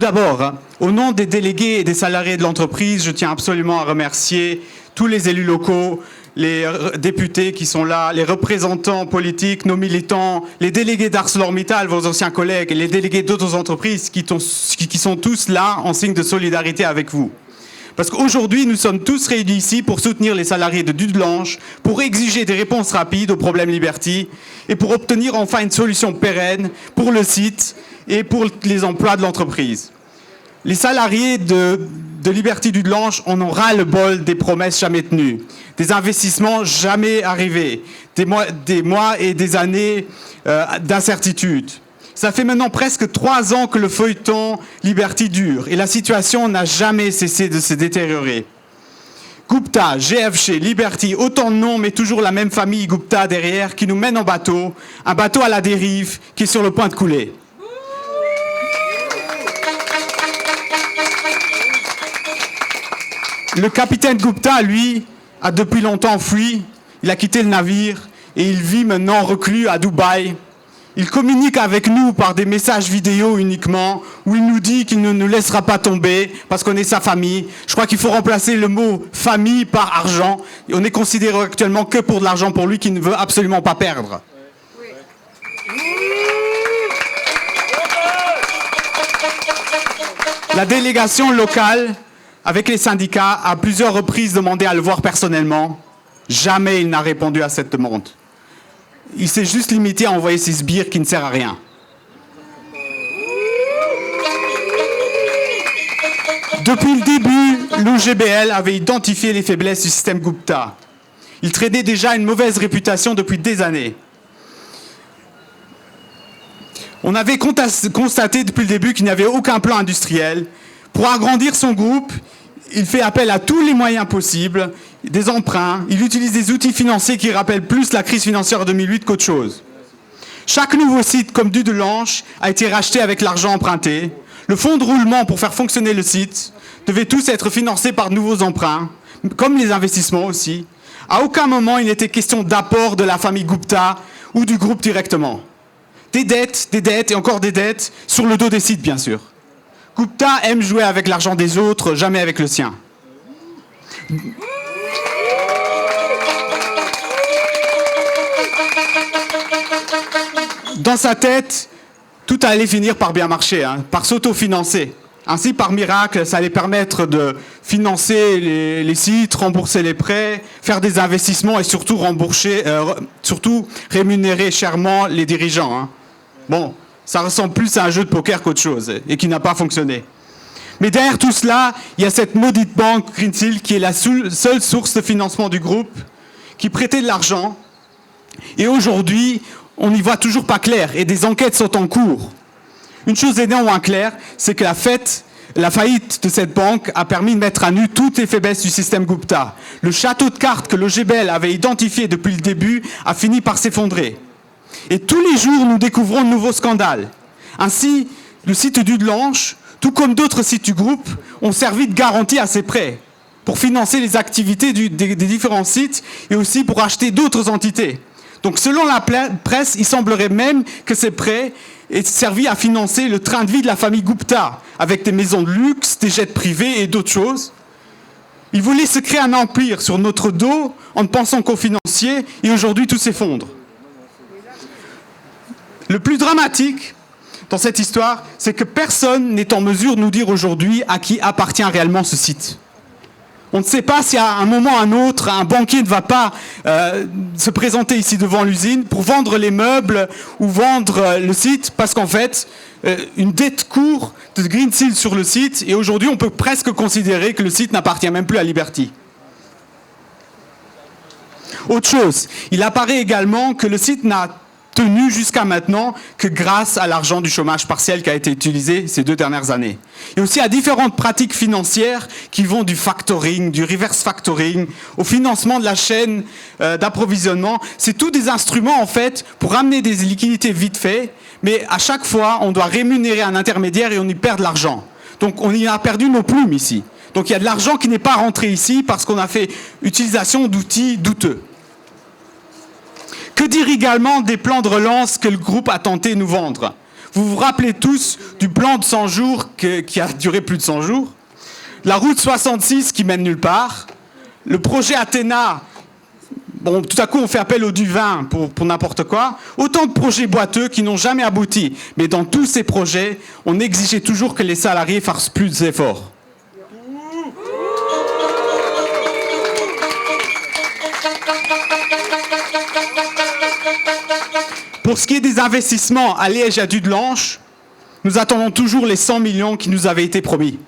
d'abord, au nom des délégués et des salariés de l'entreprise, je tiens absolument à remercier tous les élus locaux, les députés qui sont là, les représentants politiques, nos militants, les délégués d'ArcelorMittal, vos anciens collègues, et les délégués d'autres entreprises qui sont tous là en signe de solidarité avec vous. Parce qu'aujourd'hui, nous sommes tous réunis ici pour soutenir les salariés de Dudelange, pour exiger des réponses rapides aux problèmes Liberty et pour obtenir enfin une solution pérenne pour le site et pour les emplois de l'entreprise. Les salariés de Liberty Dudelange en ont ras-le-bol des promesses jamais tenues, des investissements jamais arrivés, des mois et des années d'incertitude. Ça fait maintenant presque 3 ans que le feuilleton Liberty dure et la situation n'a jamais cessé de se détériorer. Gupta, GFG, Liberty, autant de noms, mais toujours la même famille Gupta derrière qui nous mène en bateau, un bateau à la dérive qui est sur le point de couler. Le capitaine Gupta, lui, a depuis longtemps fui, il a quitté le navire et il vit maintenant reclus à Dubaï. Il communique avec nous par des messages vidéo uniquement, où il nous dit qu'il ne nous laissera pas tomber parce qu'on est sa famille. Je crois qu'il faut remplacer le mot « famille » par « argent ». Et on est considéré actuellement que pour de l'argent pour lui qu'il ne veut absolument pas perdre. La délégation locale, avec les syndicats, a à plusieurs reprises demandé à le voir personnellement. Jamais il n'a répondu à cette demande. Il s'est juste limité à envoyer ses sbires qui ne servent à rien. Depuis le début, l'OGBL avait identifié les faiblesses du système Gupta. Il traînait déjà une mauvaise réputation depuis des années. On avait constaté depuis le début qu'il n'y avait aucun plan industriel. Pour agrandir son groupe, il fait appel à tous les moyens possibles, des emprunts, il utilise des outils financiers qui rappellent plus la crise financière de 2008 qu'autre chose. Chaque nouveau site, comme Dudelange, a été racheté avec l'argent emprunté. Le fonds de roulement pour faire fonctionner le site devait tous être financés par de nouveaux emprunts, comme les investissements aussi. À aucun moment, il n'était question d'apport de la famille Gupta ou du groupe directement. Des dettes et encore des dettes, sur le dos des sites, bien sûr. Gupta aime jouer avec l'argent des autres, jamais avec le sien. Dans sa tête, tout allait finir par bien marcher, par s'autofinancer. Ainsi, par miracle, ça allait permettre de financer les sites, rembourser les prêts, faire des investissements et surtout rémunérer chèrement les dirigeants. Bon, ça ressemble plus à un jeu de poker qu'autre chose et qui n'a pas fonctionné. Mais derrière tout cela, il y a cette maudite banque Greensill qui est la seule source de financement du groupe, qui prêtait de l'argent. Et aujourd'hui, on n'y voit toujours pas clair et des enquêtes sont en cours. Une chose est néanmoins claire, c'est que la faillite de cette banque a permis de mettre à nu toutes les faiblesses du système Gupta. Le château de cartes que l'OGBL avait identifié depuis le début a fini par s'effondrer. Et tous les jours, nous découvrons de nouveaux scandales. Ainsi, le site Dudelange, tout comme d'autres sites du groupe, ont servi de garantie à ces prêts pour financer les activités des différents sites et aussi pour acheter d'autres entités. Donc selon la presse, il semblerait même que ces prêts aient servi à financer le train de vie de la famille Gupta, avec des maisons de luxe, des jets privés et d'autres choses. Ils voulaient se créer un empire sur notre dos en ne pensant qu'aux financiers et aujourd'hui tout s'effondre. Le plus dramatique dans cette histoire, c'est que personne n'est en mesure de nous dire aujourd'hui à qui appartient réellement ce site. On ne sait pas si à un moment ou à un autre, un banquier ne va pas se présenter ici devant l'usine pour vendre les meubles ou vendre le site, parce qu'en fait, une dette court de Greensill sur le site, et aujourd'hui, on peut presque considérer que le site n'appartient même plus à Liberty. Autre chose, il apparaît également que le site n'a tenu jusqu'à maintenant que grâce à l'argent du chômage partiel qui a été utilisé ces 2 dernières années. Et aussi à différentes pratiques financières qui vont du factoring, du reverse factoring, au financement de la chaîne d'approvisionnement. C'est tous des instruments en fait pour amener des liquidités vite fait, mais à chaque fois on doit rémunérer un intermédiaire et on y perd de l'argent. Donc on y a perdu nos plumes ici. Donc il y a de l'argent qui n'est pas rentré ici parce qu'on a fait utilisation d'outils douteux. Que dire également des plans de relance que le groupe a tenté de nous vendre? Vous vous rappelez tous du plan de 100 jours qui a duré plus de 100 jours, la route 66 qui mène nulle part, le projet Athéna. Bon, tout à coup, on fait appel au divin pour n'importe quoi. Autant de projets boiteux qui n'ont jamais abouti. Mais dans tous ces projets, on exigeait toujours que les salariés fassent plus d'efforts. Pour ce qui est des investissements à Liège et à Dudelange, nous attendons toujours les 100 millions qui nous avaient été promis.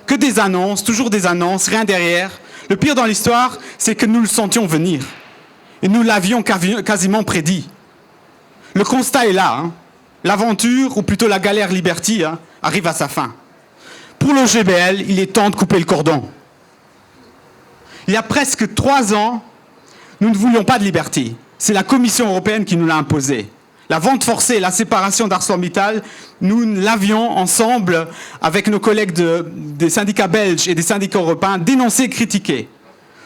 Que des annonces, toujours des annonces, rien derrière. Le pire dans l'histoire, c'est que nous le sentions venir. Et nous l'avions quasiment prédit. Le constat est là. Hein. L'aventure, ou plutôt la galère Liberty, hein, arrive à sa fin. Pour le GBL, il est temps de couper le cordon. Il y a presque 3 ans, nous ne voulions pas de Liberty. C'est la Commission européenne qui nous l'a imposé. La vente forcée et la séparation d'ArcelorMittal, nous l'avions ensemble, avec nos collègues des syndicats belges et des syndicats européens, dénoncé et critiqué.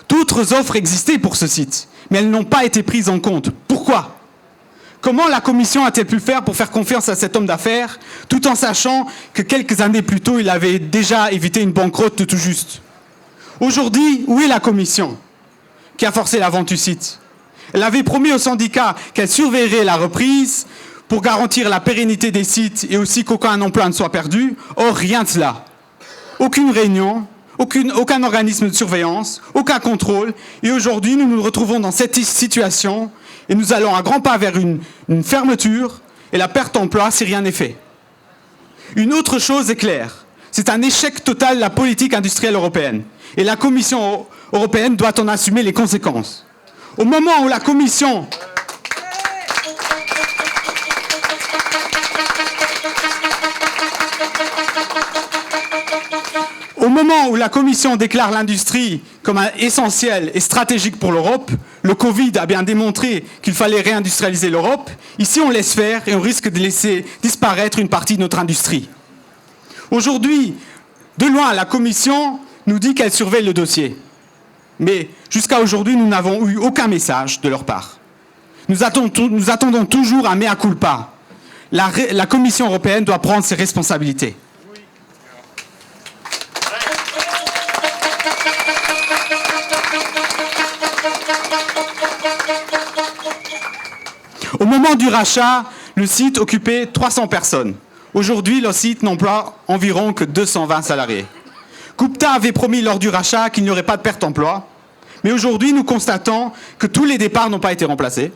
D'autres offres existaient pour ce site, mais elles n'ont pas été prises en compte. Pourquoi ? Comment la Commission a-t-elle pu faire pour faire confiance à cet homme d'affaires, tout en sachant que quelques années plus tôt, il avait déjà évité une banqueroute de tout juste ? Aujourd'hui, où est la Commission qui a forcé la vente du site ? Elle avait promis aux syndicats qu'elle surveillerait la reprise pour garantir la pérennité des sites et aussi qu'aucun emploi ne soit perdu. Or, rien de cela. Aucune réunion, aucun organisme de surveillance, aucun contrôle. Et aujourd'hui, nous nous retrouvons dans cette situation et nous allons à grands pas vers une fermeture et la perte d'emploi si rien n'est fait. Une autre chose est claire. C'est un échec total de la politique industrielle européenne. Et la Commission européenne doit en assumer les conséquences. Au moment où la Commission déclare l'industrie comme essentielle et stratégique pour l'Europe, le Covid a bien démontré qu'il fallait réindustrialiser l'Europe. Ici, on laisse faire et on risque de laisser disparaître une partie de notre industrie. Aujourd'hui, de loin, la Commission nous dit qu'elle surveille le dossier. Mais jusqu'à aujourd'hui, nous n'avons eu aucun message de leur part. Nous attendons toujours un mea culpa. La Commission européenne doit prendre ses responsabilités. Au moment du rachat, le site occupait 300 personnes. Aujourd'hui, le site n'emploie environ que 220 salariés. Gupta avait promis lors du rachat qu'il n'y aurait pas de perte d'emploi. Mais aujourd'hui, nous constatons que tous les départs n'ont pas été remplacés.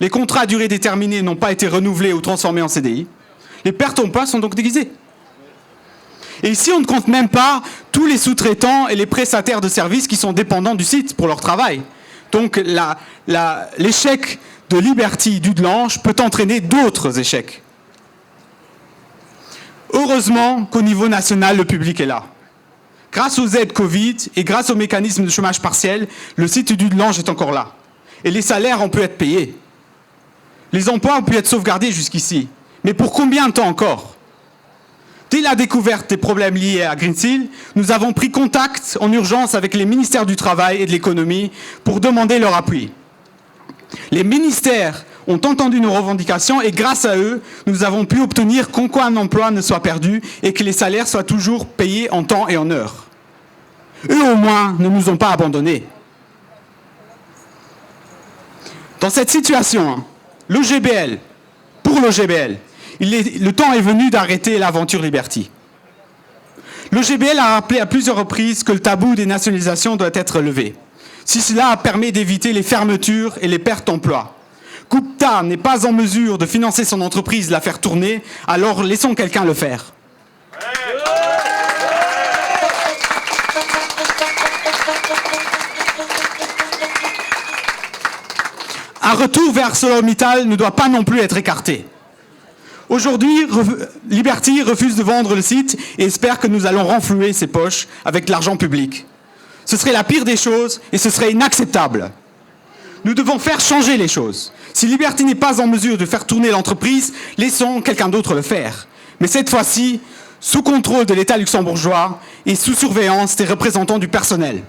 Les contrats à durée déterminée n'ont pas été renouvelés ou transformés en CDI. Les pertes d'emploi sont donc déguisées. Et ici, on ne compte même pas tous les sous-traitants et les prestataires de services qui sont dépendants du site pour leur travail. Donc l'échec de Liberty Dudelange peut entraîner d'autres échecs. Heureusement qu'au niveau national, le public est là. Grâce aux aides Covid et grâce au mécanisme de chômage partiel, le site Dudelange est encore là. Et les salaires ont pu être payés. Les emplois ont pu être sauvegardés jusqu'ici. Mais pour combien de temps encore ? Dès la découverte des problèmes liés à Greensill, nous avons pris contact en urgence avec les ministères du Travail et de l'Économie pour demander leur appui. Les ministères ont entendu nos revendications et grâce à eux, nous avons pu obtenir qu'aucun emploi ne soit perdu et que les salaires soient toujours payés en temps et en heure. Eux au moins ne nous ont pas abandonnés. Dans cette situation, pour l'OGBL, le temps est venu d'arrêter l'aventure Liberty. L'OGBL a rappelé à plusieurs reprises que le tabou des nationalisations doit être levé. Si cela permet d'éviter les fermetures et les pertes d'emplois. Gupta n'est pas en mesure de financer son entreprise, la faire tourner, alors laissons quelqu'un le faire. Un retour vers ArcelorMittal ne doit pas non plus être écarté. Aujourd'hui, Liberty refuse de vendre le site et espère que nous allons renflouer ses poches avec de l'argent public. Ce serait la pire des choses et ce serait inacceptable. Nous devons faire changer les choses. Si Liberty n'est pas en mesure de faire tourner l'entreprise, laissons quelqu'un d'autre le faire. Mais cette fois-ci, sous contrôle de l'État luxembourgeois et sous surveillance des représentants du personnel.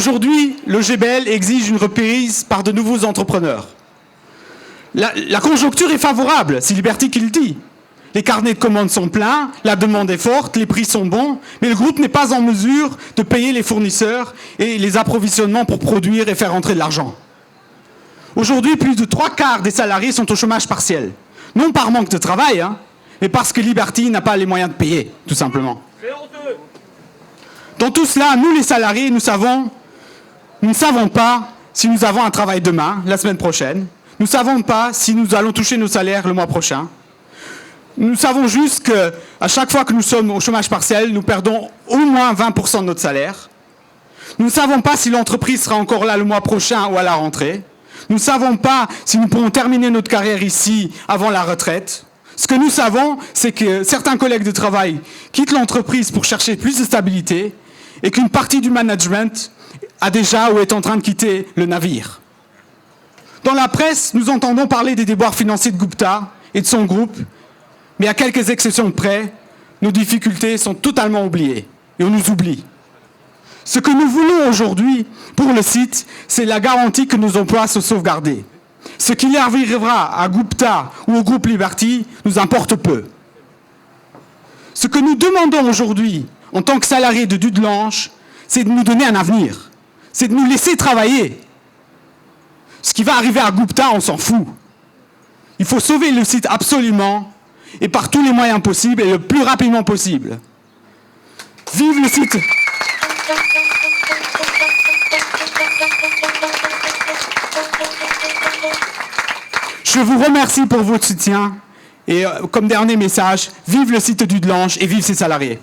Aujourd'hui, le GBL exige une reprise par de nouveaux entrepreneurs. La conjoncture est favorable, c'est Liberty qui le dit. Les carnets de commandes sont pleins, la demande est forte, les prix sont bons, mais le groupe n'est pas en mesure de payer les fournisseurs et les approvisionnements pour produire et faire rentrer de l'argent. Aujourd'hui, plus de 3/4 des salariés sont au chômage partiel. Non par manque de travail, mais parce que Liberty n'a pas les moyens de payer, tout simplement. Dans tout cela, nous les salariés, nous ne savons pas si nous avons un travail demain, la semaine prochaine. Nous ne savons pas si nous allons toucher nos salaires le mois prochain. Nous savons juste qu'à chaque fois que nous sommes au chômage partiel, nous perdons au moins 20% de notre salaire. Nous ne savons pas si l'entreprise sera encore là le mois prochain ou à la rentrée. Nous ne savons pas si nous pourrons terminer notre carrière ici avant la retraite. Ce que nous savons, c'est que certains collègues de travail quittent l'entreprise pour chercher plus de stabilité et qu'une partie du management a déjà ou est en train de quitter le navire. Dans la presse, nous entendons parler des déboires financiers de Gupta et de son groupe, mais à quelques exceptions près, nos difficultés sont totalement oubliées et on nous oublie. Ce que nous voulons aujourd'hui pour le site, c'est la garantie que nos emplois sont sauvegardés. Ce qu'il arrivera à Gupta ou au groupe Liberty nous importe peu. Ce que nous demandons aujourd'hui en tant que salariés de Dudelange, c'est de nous donner un avenir, c'est de nous laisser travailler. Ce qui va arriver à Gupta, on s'en fout. Il faut sauver le site absolument et par tous les moyens possibles et le plus rapidement possible. Vive le site! Je vous remercie pour votre soutien et comme dernier message, vive le site Dudelange et vive ses salariés.